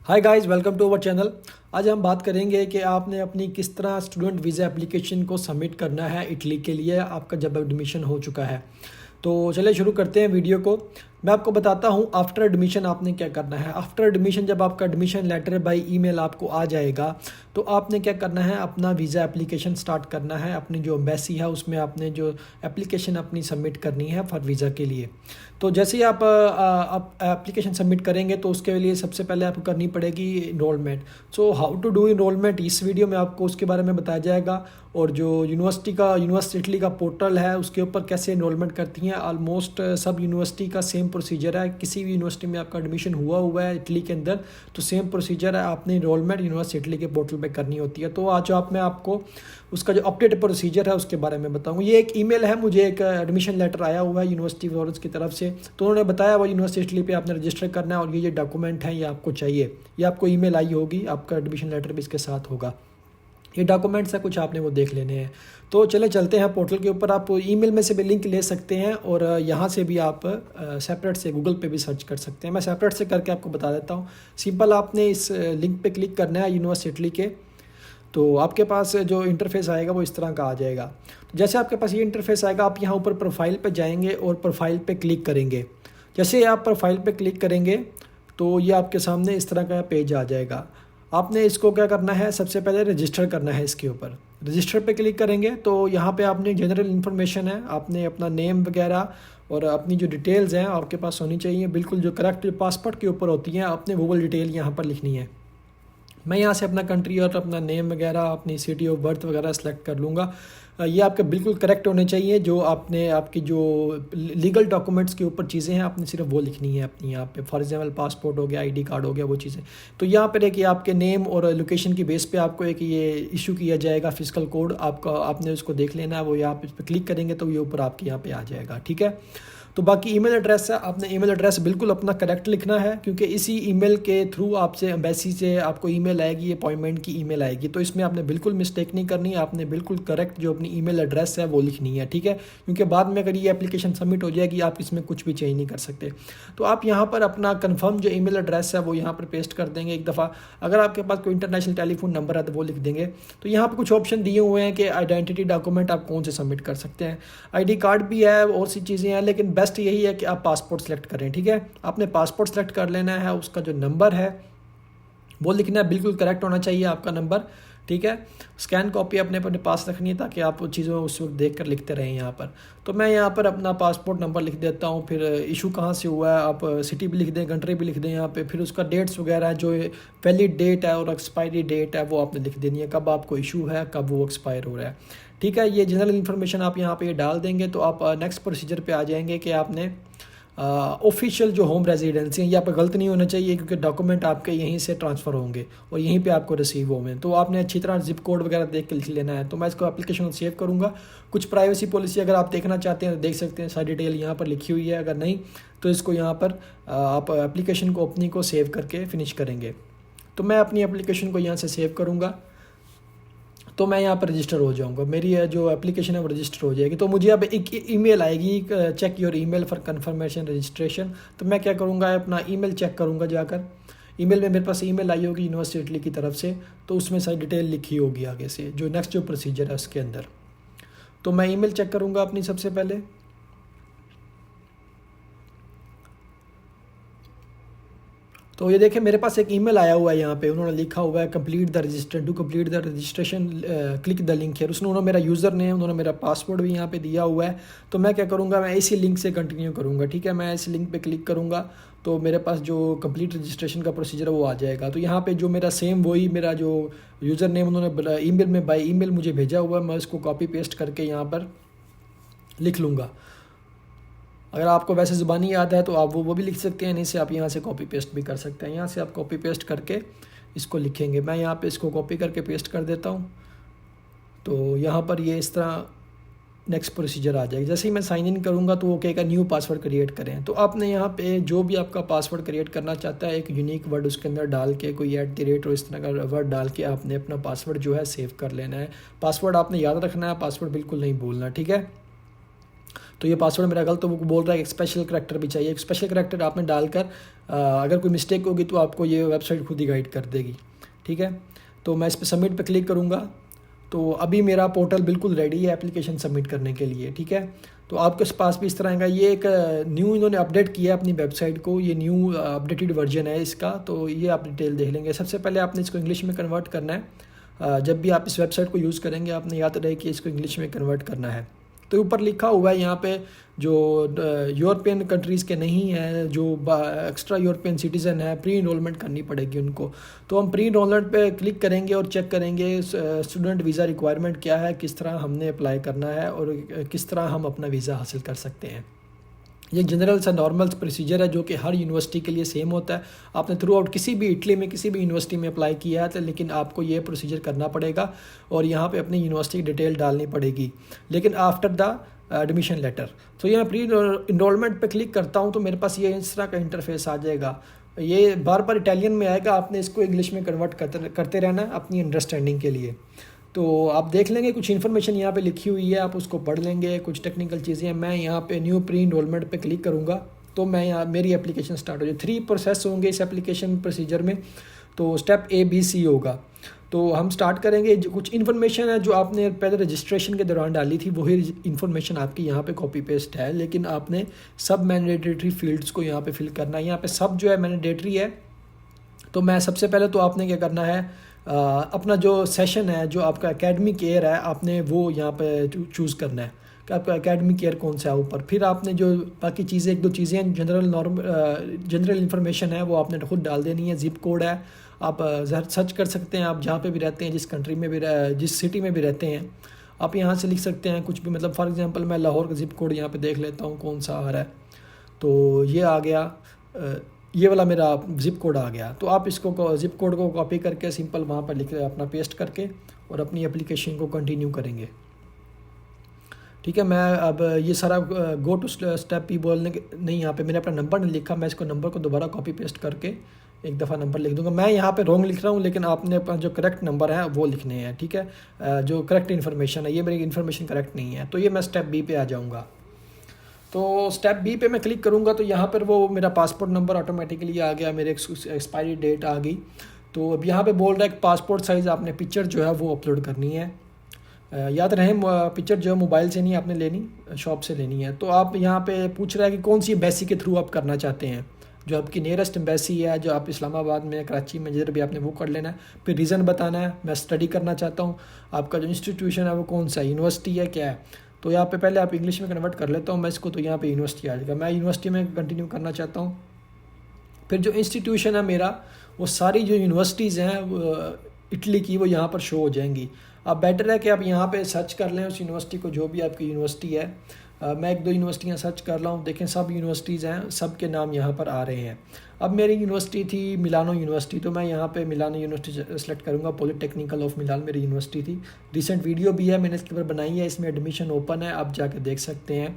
Hi guys, welcome to our channel. आज हम बात करेंगे कि आपने अपनी किस तरह स्टूडेंट वीज़ा एप्लीकेशन को सबमिट करना है इटली के लिए, आपका जब एडमिशन हो चुका है। तो चलिए शुरू करते हैं वीडियो को। मैं आपको बताता हूँ आफ्टर एडमिशन आपने क्या करना है। आफ्टर एडमिशन जब आपका एडमिशन लेटर बाय ईमेल आपको आ जाएगा तो आपने क्या करना है, अपना वीज़ा एप्लीकेशन स्टार्ट करना है। अपनी जो एम्बेसी है उसमें आपने जो एप्लीकेशन अपनी सबमिट करनी है फॉर वीज़ा के लिए। तो जैसे ही आप एप्लीकेशन सबमिट करेंगे तो उसके लिए सबसे पहले आपको करनी पड़ेगी enrolment. So how to do enrolment इस वीडियो में आपको उसके बारे में बताया जाएगा। और जो यूनिवर्सिटी इटली का पोर्टल है उसके ऊपर कैसे इनरोलमेंट करती हैं, ऑलमोस्ट सब यूनिवर्सिटी का सेम प्रोसीजर है। किसी भी यूनिवर्सिटी में आपका एडमिशन हुआ है इटली के अंदर तो सेम प्रोसीजर है, आपने इनरोलमेंट यूनिवर्सिटी इटली के पोर्टल पे करनी होती है। तो आज मैं आपको उसका जो अपडेट प्रोसीजर है उसके बारे में बताऊंगा। ये एक ईमेल है, मुझे एक एडमिशन लेटर आया हुआ है यूनिवर्सिटी वॉर्ड्स की तरफ से। तो उन्होंने बताया वो यूनिवर्सिटी इटली पे आपने रजिस्टर करना है और ये डॉक्यूमेंट है ये आपको चाहिए। ये आपको ईमेल आई होगी, आपका एडमिशन लेटर भी इसके साथ होगा। ये डॉक्यूमेंट्स है कुछ, आपने वो देख लेने हैं। तो चले चलते हैं पोर्टल के ऊपर। आप ईमेल में से भी लिंक ले सकते हैं और यहाँ से भी आप सेपरेट से गूगल पे भी सर्च कर सकते हैं। मैं सेपरेट से करके आपको बता देता हूँ। सिंपल आपने इस लिंक पे क्लिक करना है यूनिवर्सिटी इटली के। तो आपके पास जो इंटरफेस आएगा वो इस तरह का आ जाएगा। तो जैसे आपके पास ये इंटरफेस आएगा आप यहाँ ऊपर प्रोफाइल पे जाएंगे और प्रोफाइल पे क्लिक करेंगे। जैसे आप प्रोफाइल पे क्लिक करेंगे तो ये आपके सामने इस तरह का पेज आ जाएगा। आपने इसको क्या करना है, सबसे पहले रजिस्टर करना है। इसके ऊपर रजिस्टर पे क्लिक करेंगे तो यहाँ पे आपने जनरल इन्फॉर्मेशन है, आपने अपना नेम वगैरह और अपनी जो डिटेल्स हैं आपके पास होनी चाहिए बिल्कुल जो करेक्ट जो पासपोर्ट के ऊपर होती हैं, आपने वो डिटेल यहाँ पर लिखनी है। मैं यहाँ से अपना कंट्री और अपना नेम वगैरह अपनी सिटी ऑफ बर्थ वगैरह सेलेक्ट कर लूँगा। ये आपके बिल्कुल करेक्ट होने चाहिए। जो आपने आपकी जो लीगल डॉक्यूमेंट्स के ऊपर चीज़ें हैं आपने सिर्फ वो लिखनी है अपनी यहाँ पे। फॉर एग्जांपल पासपोर्ट हो गया, आईडी कार्ड हो गया, वो चीज़ें। तो यहाँ पर एक ये आपके नेम और लोकेशन की बेस पे आपको एक ये इशू किया जाएगा फिजिकल कोड आपका, आपने उसको देख लेना है। वो यहाँ पे क्लिक करेंगे तो ये ऊपर आपके यहाँ पे आ जाएगा, ठीक है। तो बाकी ईमेल एड्रेस है, आपने ईमेल एड्रेस बिल्कुल अपना करेक्ट लिखना है क्योंकि इसी ईमेल के थ्रू आपसे एम्बेसी से आपको ईमेल आएगी, अपॉइंटमेंट की ईमेल आएगी। तो इसमें आपने बिल्कुल मिस्टेक नहीं करनी है, आपने बिल्कुल करेक्ट जो अपनी ईमेल एड्रेस है वो लिखनी है, ठीक है। क्योंकि बाद में अगर ये एप्लीकेशन सबमिट हो जाएगी आप इसमें कुछ भी चेंज नहीं कर सकते। तो आप यहाँ पर अपना कन्फर्म जो ईमेल एड्रेस है वो यहाँ पर पेस्ट कर देंगे एक दफ़ा। अगर आपके पास कोई इंटरनेशनल टेलीफोन नंबर है तो वो लिख देंगे। तो यहाँ पर कुछ ऑप्शन दिए हुए हैं कि आइडेंटिटी डॉक्यूमेंट आप कौन से सबमिट कर सकते हैं। आईडी कार्ड भी है और सी चीज़ें हैं, लेकिन बेस्ट यही है कि आप पासपोर्ट सेलेक्ट करें, ठीक है। आपने पासपोर्ट सेलेक्ट कर लेना है, उसका जो नंबर है वो लिखना है, बिल्कुल करेक्ट होना चाहिए आपका नंबर, ठीक है। स्कैन कॉपी अपने अपने पास रखनी है ताकि आप चीज़ों उस वक्त देख कर लिखते रहें यहाँ पर। तो मैं यहाँ पर अपना पासपोर्ट नंबर लिख देता हूँ, फिर इशू कहाँ से हुआ है आप सिटी भी लिख दें, कंट्री भी लिख दें यहाँ पे। फिर उसका डेट्स वगैरह जो वैलिड डेट है और एक्सपायरी डेट है वो आपने लिख देनी है, कब आपको इशू है, कब वो एक्सपायर हो रहा है, ठीक है। ये जनरल इन्फॉर्मेशन आप यहाँ पे डाल देंगे तो आप नेक्स्ट प्रोसीजर पे आ जाएंगे कि आपने ऑफिशियल जो होम रेजिडेंसी है ये आपका गलत नहीं होना चाहिए क्योंकि डॉक्यूमेंट आपके यहीं से ट्रांसफ़र होंगे और यहीं पे आपको रिसीव होंगे। तो आपने अच्छी तरह जिप कोड वगैरह देख के लिख लेना है। तो मैं इसको एप्लीकेशन सेव करूँगा। कुछ प्राइवेसी पॉलिसी अगर आप देखना चाहते हैं तो देख सकते हैं, सारी डिटेल यहाँ पर लिखी हुई है। अगर नहीं तो इसको यहाँ पर आप एप्लीकेशन को अपनी को सेव करके फिनिश करेंगे। तो मैं अपनी एप्लीकेशन को यहाँ से सेव करूँगा तो मैं यहाँ पर रजिस्टर हो जाऊँगा, मेरी जो एप्लीकेशन है वो रजिस्टर हो जाएगी। तो मुझे अब एक ईमेल आएगी, check your email for confirmation registration. तो मैं क्या करूँगा, अपना ईमेल चेक करूँगा जाकर। ईमेल में मेरे पास ईमेल आई होगी यूनिवर्सिटी इटली की तरफ से, तो उसमें सारी डिटेल लिखी होगी आगे से जो नेक्स्ट जो प्रोसीजर है उसके अंदर। तो मैं ईमेल चेक करूँगा अपनी सबसे पहले। तो ये देखें मेरे पास एक ईमेल आया हुआ है, यहाँ पे उन्होंने लिखा हुआ है complete the register to complete the registration click the link है। उसने उन्होंने मेरा यूज़र नेम, उन्होंने मेरा पासवर्ड भी यहाँ पे दिया हुआ है। तो मैं क्या करूँगा, मैं इसी लिंक से कंटिन्यू करूँगा, ठीक है। मैं इस लिंक पे क्लिक करूँगा तो मेरे पास जो कंप्लीट रजिस्ट्रेशन का प्रोसीजर है वो आ जाएगा। तो यहाँ पे जो मेरा सेम वही मेरा जो यूज़र नेम उन्होंने ईमेल में बाय ईमेल मुझे भेजा हुआ है, मैं उसको कॉपी पेस्ट करके यहाँ पर लिख लूँगा। अगर आपको वैसे ज़ुबानी याद है तो आप वो भी लिख सकते हैं, नहीं से आप यहाँ से कॉपी पेस्ट भी कर सकते हैं। यहाँ से आप कॉपी पेस्ट करके इसको लिखेंगे। मैं यहाँ पे इसको कॉपी करके पेस्ट कर देता हूँ। तो यहाँ पर ये इस तरह नेक्स्ट प्रोसीजर आ जाएगा। जैसे ही मैं साइन इन करूँगा तो वो कहेगा न्यू पासवर्ड क्रिएट करें। तो आपने यहाँ पे जो भी आपका पासवर्ड क्रिएट करना चाहता है एक यूनिक वर्ड उसके अंदर डाल के, कोई @ और इस तरह का वर्ड डाल के आपने अपना पासवर्ड जो है सेव कर लेना है। पासवर्ड आपने याद रखना है, पासवर्ड बिल्कुल नहीं भूलना, ठीक है। तो ये पासवर्ड मेरा गलत, तो वो बोल रहा है एक स्पेशल करैक्टर भी चाहिए। एक स्पेशल करैक्टर आपने डालकर अगर कोई मिस्टेक होगी तो आपको ये वेबसाइट खुद ही गाइड कर देगी, ठीक है। तो मैं इस पर सबमिट पे क्लिक करूँगा। तो अभी मेरा पोर्टल बिल्कुल रेडी है एप्लीकेशन सबमिट करने के लिए, ठीक है। तो आपके पास भी इस तरह का ये एक न्यू इन्होंने अपडेट किया है अपनी वेबसाइट को, ये न्यू अपडेटेड वर्जन है इसका। तो ये आप डिटेल देख लेंगे। सबसे पहले आपने इसको इंग्लिश में कन्वर्ट करना है। जब भी आप इस वेबसाइट को यूज़ करेंगे आपने याद रहे कि इसको इंग्लिश में कन्वर्ट करना है। तो ऊपर लिखा हुआ है यहाँ पे जो यूरोपियन कंट्रीज़ के नहीं हैं, जो एक्स्ट्रा यूरोपियन सिटीज़न है, प्री इनरोलमेंट करनी पड़ेगी उनको। तो हम प्री इनरोलमेंट पे क्लिक करेंगे और चेक करेंगे स्टूडेंट वीज़ा रिक्वायरमेंट क्या है, किस तरह हमने अप्लाई करना है और किस तरह हम अपना वीज़ा हासिल कर सकते हैं। ये जनरल सा नॉर्मल प्रोसीजर है जो कि हर यूनिवर्सिटी के लिए सेम होता है। आपने थ्रू आउट किसी भी इटली में किसी भी यूनिवर्सिटी में अप्लाई किया है तो लेकिन आपको ये प्रोसीजर करना पड़ेगा और यहाँ पे अपनी यूनिवर्सिटी की डिटेल डालनी पड़ेगी, लेकिन आफ्टर द एडमिशन लेटर। तो यहाँ प्री इनरोलमेंट पे क्लिक करता हूँ तो मेरे पास ये इस तरह का इंटरफेस आ जाएगा। ये बार बार इटालियन में आएगा, आपने इसको इंग्लिश में कन्वर्ट करते रहना है अपनी अंडरस्टैंडिंग के लिए। तो आप देख लेंगे कुछ इन्फॉर्मेशन यहाँ पे लिखी हुई है, आप उसको पढ़ लेंगे, कुछ टेक्निकल चीज़ें। मैं यहाँ पे न्यू प्री इनरोलमेंट पे क्लिक करूँगा तो मैं यहाँ मेरी एप्लीकेशन स्टार्ट हो जाए। 3 प्रोसेस होंगे इस एप्लीकेशन प्रोसीजर में। तो स्टेप ABC होगा। तो हम स्टार्ट करेंगे। जो कुछ इन्फॉर्मेशन है जो आपने पहले रजिस्ट्रेशन के दौरान डाली थी वही इन्फॉर्मेशन आपकी यहाँ पे कॉपी पेस्ट है, लेकिन आपने सब मैंडेटरी फील्ड्स को यहाँ पे फिल करना है। यहाँ पे सब जो है मैंडेटरी है। तो मैं सबसे पहले तो आपने क्या करना है, अपना जो सेशन है, जो आपका एकेडमिक ईयर है, आपने वो यहाँ पे चूज़ करना है कि आपका एकेडमिक ईयर कौन सा है ऊपर। फिर आपने जो बाकी चीज़ें 1-2 चीज़ें जनरल इन्फॉर्मेशन है वो आपने खुद डाल देनी है। ज़िप कोड है, आप सर्च कर सकते हैं, आप जहाँ पे भी रहते हैं, जिस कंट्री में भी जिस सिटी में भी रहते हैं आप यहाँ से लिख सकते हैं कुछ भी। मतलब फॉर एग्जांपल मैं लाहौर का ज़िप कोड यहाँ पे देख लेता हूँ कौन सा आ रहा है। तो ये आ गया, ये वाला मेरा ज़िप कोड आ गया। तो आप इसको ज़िप कोड को कॉपी करके सिंपल वहाँ पर लिख अपना पेस्ट करके और अपनी एप्लीकेशन को कंटिन्यू करेंगे, ठीक है। मैं अब ये सारा गो टू स्टेप भी बोलने के नहीं, यहाँ पे मैंने अपना नंबर नहीं लिखा, मैं इसको नंबर को दोबारा कॉपी पेस्ट करके एक दफ़ा नंबर लिख दूंगा। मैं यहाँ पे रॉन्ग लिख रहा हूँ लेकिन आपने अपना जो करेक्ट नंबर है वो लिखने हैं, ठीक है। जो करेक्ट इन्फॉर्मेशन है, ये मेरी इन्फॉर्मेशन करेक्ट नहीं है। तो ये मैं स्टेप B पे आ जाऊँगा। तो स्टेप B पे मैं क्लिक करूँगा तो यहाँ पर वो मेरा पासपोर्ट नंबर ऑटोमेटिकली आ गया, मेरे एक्सपायरी डेट आ गई। तो अब यहाँ पे बोल रहा है कि पासपोर्ट साइज़ आपने पिक्चर जो है वो अपलोड करनी है। याद रहे पिक्चर जो है मोबाइल से नहीं आपने लेनी, शॉप से लेनी है। तो आप यहाँ पे पूछ रहा है कि कौन सी एम्बेसी के थ्रू आप करना चाहते हैं। जो आपकी नियरेस्ट एम्बेसी है, जो आप इस्लामाबाद में, कराची में, जिधर भी आपने वो कर लेना है। फिर रीज़न बताना है, मैं स्टडी करना चाहता हूँ। आपका जो इंस्टीट्यूशन है वो कौन सा है, यूनिवर्सिटी है क्या है। तो यहाँ पे पहले आप इंग्लिश में कन्वर्ट कर लेता हूँ मैं इसको। तो यहाँ पे यूनिवर्सिटी आ जाएगा, मैं यूनिवर्सिटी में कंटिन्यू करना चाहता हूँ। फिर जो इंस्टीट्यूशन है मेरा, वो सारी जो यूनिवर्सिटीज़ हैं इटली की, वो यहाँ पर शो हो जाएंगी। अब बेटर है कि आप यहाँ पे सर्च कर लें उस यूनिवर्सिटी को, जो भी आपकी यूनिवर्सिटी है। मैं 1-2 यूनिवर्सिटियाँ सर्च कर रहा हूँ, देखें सब यूनिवर्सिटीज़ हैं, सब के नाम यहाँ पर आ रहे हैं। अब मेरी यूनिवर्सिटी थी मिलानो यूनिवर्सिटी, तो मैं यहाँ पे मिलानो यूनिवर्सिटी सेलेक्ट करूँगा। पॉलिटेक्निकल ऑफ मिलान मेरी यूनिवर्सिटी थी। रिसेंट वीडियो भी है मैंने इसके ऊपर बनाई है, इसमें एडमिशन ओपन है, आप जाके देख सकते हैं।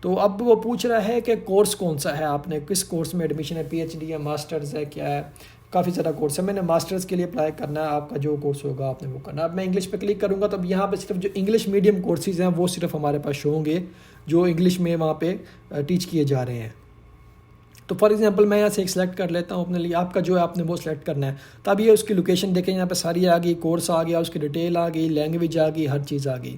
तो अब वो पूछ रहा है कि कोर्स कौन सा है, आपने किस कोर्स में एडमिशन है, PhD है, मास्टर्स है, क्या है। काफ़ी ज़्यादा कोर्स है, मैंने मास्टर्स के लिए अप्लाई करना है। आपका जो कोर्स होगा आपने वो करना है। अब मैं इंग्लिश पे क्लिक करूँगा तो अब यहाँ पे सिर्फ जो इंग्लिश मीडियम कोर्सेज़ हैं वो सिर्फ हमारे पास शो होंगे, जो इंग्लिश में वहाँ पे टीच किए जा रहे हैं। तो फॉर एग्जांपल मैं यहाँ से एक सिलेक्ट कर लेता हूँ अपने लिए, आपका जो है आपने वो सिलेक्ट करना है। तब ये उसकी लोकेशन देखें, यहाँ पे सारी आ गई, कोर्स आ गया, उसकी डिटेल आ गई, लैंग्वेज आ गई, हर चीज़ आ गई।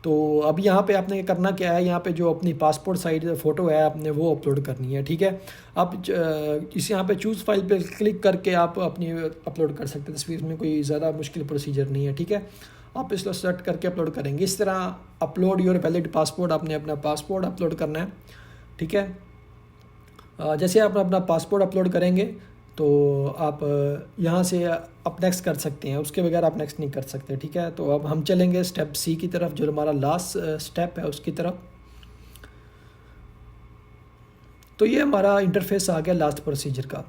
तो अब यहाँ पे आपने करना क्या है, यहाँ पे जो अपनी पासपोर्ट साइज फ़ोटो है आपने वो अपलोड करनी है, ठीक है। आप इस यहाँ पे चूज़ फाइल पे क्लिक करके आप अपनी अपलोड कर सकते हैं तस्वीर में, कोई ज़्यादा मुश्किल प्रोसीजर नहीं है, ठीक है। आप इसको सेलेक्ट करके अपलोड करेंगे। इस तरह अपलोड योर वैलिड पासपोर्ट, आपने अपना पासपोर्ट अपलोड करना है, ठीक है। जैसे आप अपना पासपोर्ट अपलोड करेंगे तो आप यहाँ से आप नेक्स्ट कर सकते हैं, उसके बगैर आप नेक्स्ट नहीं कर सकते, ठीक है। तो अब हम चलेंगे स्टेप C की तरफ, जो हमारा लास्ट स्टेप है उसकी तरफ। तो ये हमारा इंटरफेस आ गया लास्ट प्रोसीजर का।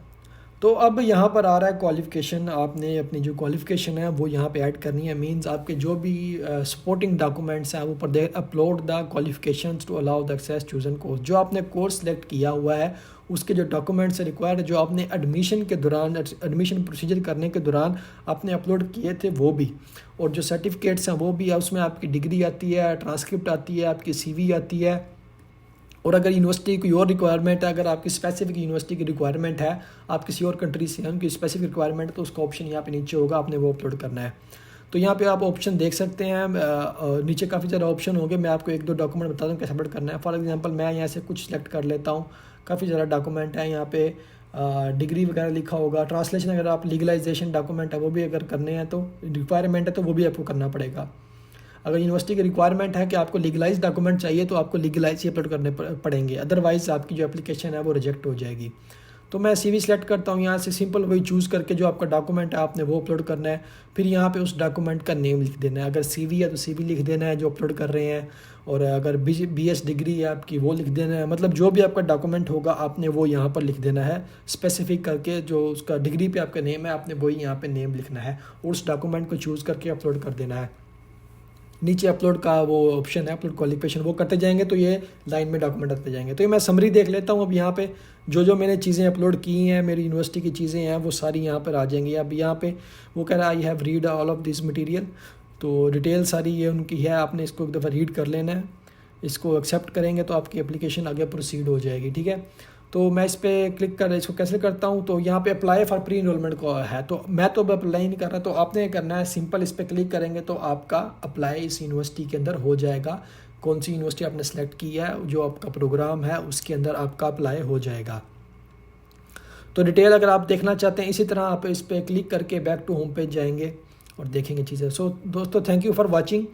तो अब यहाँ पर आ रहा है क्वालिफ़िकेशन, आपने अपनी जो क्वालिफ़िकेशन है वो यहाँ पे ऐड करनी है। मींस आपके जो भी सपोर्टिंग डॉक्यूमेंट्स हैं वो ऊपर they upload the qualifications to allow the access chosen course. जो आपने कोर्स सेलेक्ट किया हुआ है उसके जो डॉक्यूमेंट्स रिक्वायर्ड, जो आपने एडमिशन के दौरान, एडमिशन प्रोसीजर करने के दौरान आपने अपलोड किए थे वो भी, और जो सर्टिफिकेट्स हैं वो भी है। उसमें आपकी डिग्री आती है, ट्रांसक्रिप्ट आती है, आपकी CV आती है, और अगर यूनिवर्सिटी की और रिक्वायरमेंट है, अगर आपकी स्पेसिफिक यूनिवर्सिटी की रिक्वायरमेंट है, आप किसी और कंट्री से हैं, उनकी स्पेसिफिक रिक्वायरमेंट है, तो उसका ऑप्शन यहाँ पे नीचे होगा, आपने वो अपलोड करना है। तो यहाँ पे आप ऑप्शन देख सकते हैं, नीचे काफ़ी ज़्यादा ऑप्शन होंगे। मैं आपको एक दो डॉक्यूमेंट बता दूँ कैसे अपलोड करना है। फॉर एग्जांपल मैं यहाँ से कुछ सिलेक्ट कर लेता हूँ, काफ़ी ज़्यादा डॉक्यूमेंट है यहाँ पे, डिग्री वगैरह लिखा होगा। ट्रांसलेशन अगर आप लीगलाइजेशन डॉक्यूमेंट है वो भी अगर करने हैं, तो रिक्वायरमेंट है तो वो भी आपको करना पड़ेगा। अगर यूनिवर्सिटी की रिक्वायरमेंट है कि आपको लीगलाइज डॉक्यूमेंट चाहिए, तो आपको लीगलाइज ही अपलोड करने पड़ेंगे, अदरवाइज़ आपकी जो एप्लीकेशन है वो रिजेक्ट हो जाएगी। तो मैं CV सेलेक्ट करता हूँ, यहाँ से सिंपल वही चूज़ करके जो आपका डॉक्यूमेंट है आपने वो अपलोड करना है। फिर यहाँ पे उस डॉक्यूमेंट का नेम लिख देना है। अगर CV है तो CV लिख देना है जो अपलोड कर रहे हैं, और अगर BS डिग्री है आपकी वो लिख देना है। मतलब जो भी आपका डॉक्यूमेंट होगा आपने वो यहाँ पर लिख देना है, स्पेसिफिक करके जो उसका डिग्री पे आपका नेम है आपने वही यहाँ पे नेम लिखना है, और उस डॉक्यूमेंट को चूज़ करके अपलोड कर देना है। नीचे अपलोड का वो ऑप्शन है, अपलोड क्वालिफिकेशन, वो करते जाएंगे तो ये लाइन में डॉक्यूमेंट आते जाएंगे। तो ये मैं समरी देख लेता हूँ। अब यहाँ पे जो मैंने चीज़ें अपलोड की हैं, मेरी यूनिवर्सिटी की चीज़ें हैं, वो सारी यहाँ पर आ जाएंगी। अब यहाँ पे वो कह रहा है I have read all of this material, तो डिटेल सारी ये उनकी है, आपने इसको एक दफ़ा रीड कर लेना है। इसको एक्सेप्ट करेंगे तो आपकी एप्लीकेशन आगे प्रोसीड हो जाएगी, ठीक है। तो मैं इस पर क्लिक कर इसको कैसे करता हूँ, तो यहाँ पे अप्लाई फॉर प्री इनरोलमेंट को है, तो मैं तो अप्लाई नहीं कर रहा, तो आपने करना है सिंपल इस पर क्लिक करेंगे तो आपका अप्लाई इस यूनिवर्सिटी के अंदर हो जाएगा। कौन सी यूनिवर्सिटी आपने सेलेक्ट की है, जो आपका प्रोग्राम है उसके अंदर आपका अप्लाई हो जाएगा। तो डिटेल अगर आप देखना चाहते हैं इसी तरह आप इस पर क्लिक करके बैक टू होम पेज जाएंगे और देखेंगे चीज़ें। सो दोस्तों, थैंक यू फॉर वॉचिंग।